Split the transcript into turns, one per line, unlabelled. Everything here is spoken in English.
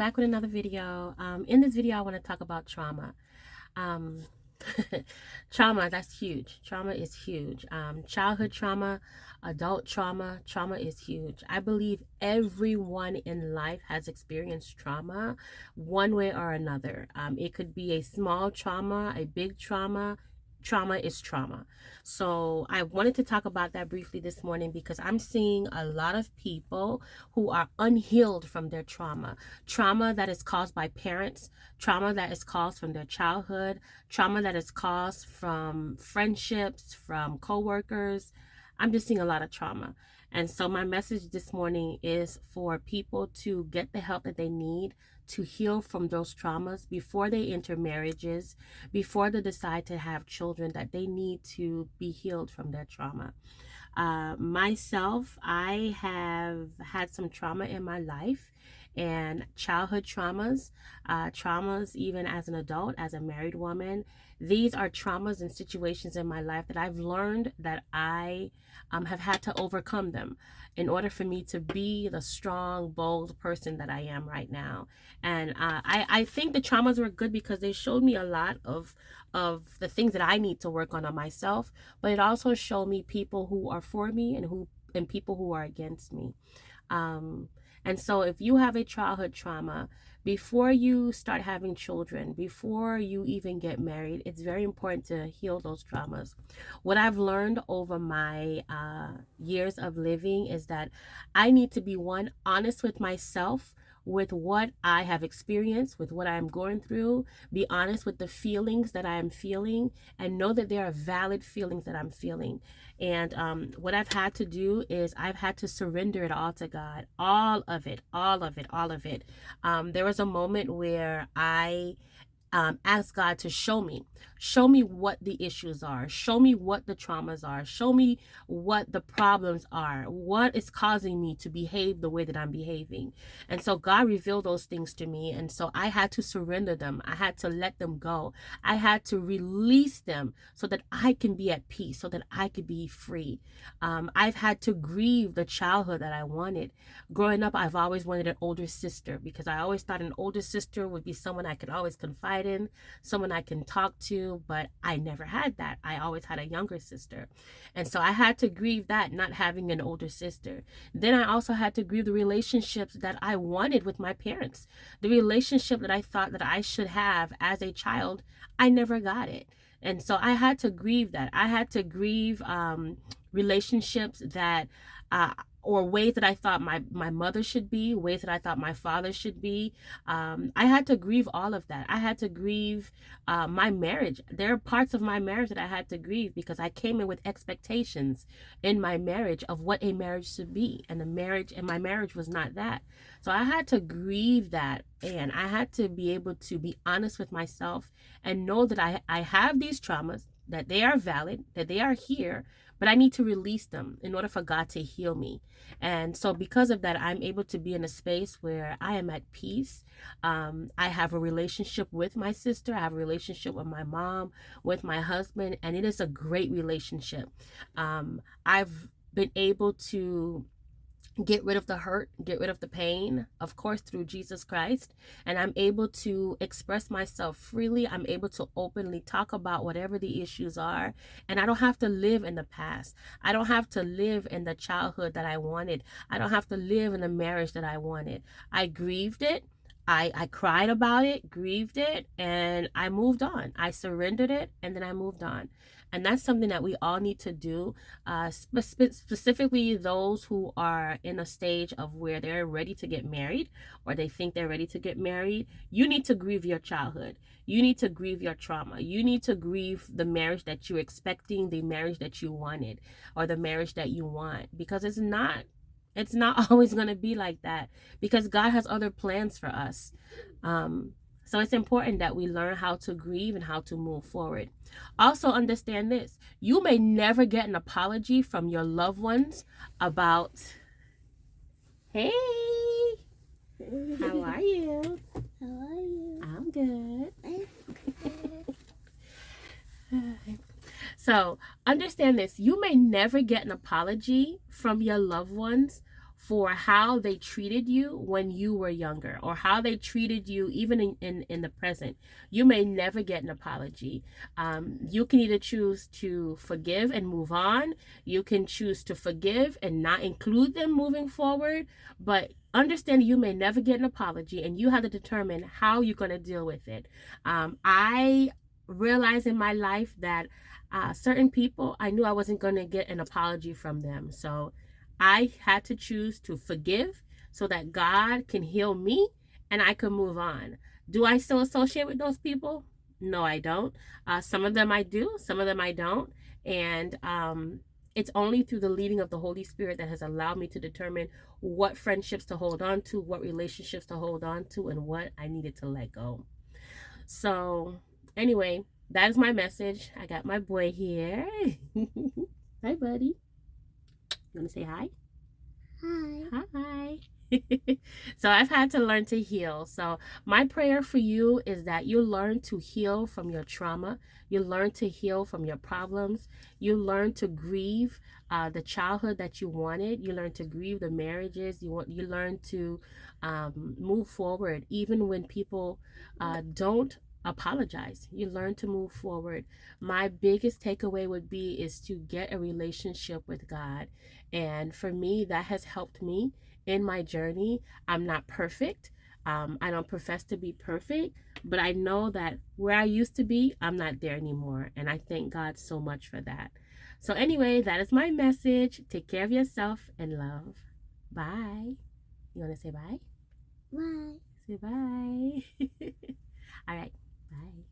back with another video. In this video, I want to talk about trauma. Um, Trauma, that's huge. Trauma is huge. Childhood trauma, adult trauma, trauma is huge. I believe everyone in life has experienced trauma one way or another. It could be a small trauma, a big trauma. Trauma is trauma. So I wanted to talk about that briefly this morning because I'm seeing a lot of people who are unhealed from their trauma. Trauma that is caused by parents, trauma that is caused from their childhood, trauma that is caused from friendships, from coworkers. I'm just seeing a lot of trauma. And so my message this morning is for people to get the help that they need to heal from those traumas before they enter marriages, before they decide to have children, that they need to be healed from their trauma. Myself, I have had some trauma in my life, and childhood traumas, traumas even as an adult, as a married woman. These are traumas and situations in my life that I've learned that I have had to overcome them in order for me to be the strong, bold person that I am right now. And I think the traumas were good because they showed me a lot of the things that I need to work on myself, but it also showed me people who are for me and people who are against me. And so if you have a childhood trauma, before you start having children, before you even get married, it's very important to heal those traumas. What I've learned over my years of living is that I need to be, one, honest with myself, with what I have experienced, with what I'm going through, be honest with the feelings that I am feeling, and know that there are valid feelings that I'm feeling. And what I've had to do is I've had to surrender it all to God, all of it, all of it, all of it. There was a moment where I ask God to show me what the issues are, show me what the traumas are, show me what the problems are, what is causing me to behave the way that I'm behaving. And so God revealed those things to me, and so I had to surrender them. I had to let them go. I had to release them so that I can be at peace, so that I could be free. I've had to grieve the childhood that I wanted. Growing up, I've always wanted an older sister because I always thought an older sister would be someone I could always confide in, someone I can talk to, but I never had that. I always had a younger sister. And so I had to grieve that, not having an older sister. Then I also had to grieve the relationships that I wanted with my parents. The relationship that I thought that I should have as a child, I never got it. And so I had to grieve that. I had to grieve relationships that or ways that I thought my mother should be, ways that I thought my father should be. I had to grieve all of that. I had to grieve my marriage. There are parts of my marriage that I had to grieve because I came in with expectations in my marriage of what a marriage should be, and my marriage was not that. So I had to grieve that, and I had to be able to be honest with myself and know that I have these traumas, that they are valid, that they are here, but I need to release them in order for God to heal me. And so because of that, I'm able to be in a space where I am at peace. I have a relationship with my sister. I have a relationship with my mom, with my husband, and it is a great relationship. I've been able to get rid of the hurt, get rid of the pain, of course, through Jesus Christ. And I'm able to express myself freely. I'm able to openly talk about whatever the issues are. And I don't have to live in the past. I don't have to live in the childhood that I wanted. I don't have to live in the marriage that I wanted. I grieved it. I cried about it, grieved it, and I moved on. I surrendered it, and then I moved on. And that's something that we all need to do, specifically those who are in a stage of where they're ready to get married, or they think they're ready to get married. You need to grieve your childhood. You need to grieve your trauma. You need to grieve the marriage that you're expecting, the marriage that you wanted, or the marriage that you want, because it's not always going to be like that, because God has other plans for us. So it's important that we learn how to grieve and how to move forward. Also understand this: you may never get an apology from your loved ones about, hey, how are you?
How are you?
I'm good. So understand this: you may never get an apology from your loved ones for how they treated you when you were younger, or how they treated you even in the present. You may never get an apology. You can either choose to forgive and move on. You can choose to forgive and not include them moving forward. But understand, you may never get an apology, and you have to determine how you're going to deal with it. I realized in my life that certain people, I knew I wasn't going to get an apology from them. So I had to choose to forgive so that God can heal me and I can move on. Do I still associate with those people? No, I don't. Some of them I do, some of them I don't. And it's only through the leading of the Holy Spirit that has allowed me to determine what friendships to hold on to, what relationships to hold on to, and what I needed to let go. So, anyway, that is my message. I got my boy here. Hi, buddy. You want to say hi? Hi. Hi. So I've had to learn to heal. So my prayer for you is that you learn to heal from your trauma. You learn to heal from your problems. You learn to grieve the childhood that you wanted. You learn to grieve the marriages you want. You learn to move forward even when people don't apologize. You learn to move forward. My biggest takeaway would be is to get a relationship with God. And for me, that has helped me in my journey. I'm not perfect. I don't profess to be perfect, but I know that where I used to be, I'm not there anymore. And I thank God so much for that. So, anyway, that is my message. Take care of yourself and love. Bye. You want to say bye? Bye. Say bye. All right. Bye.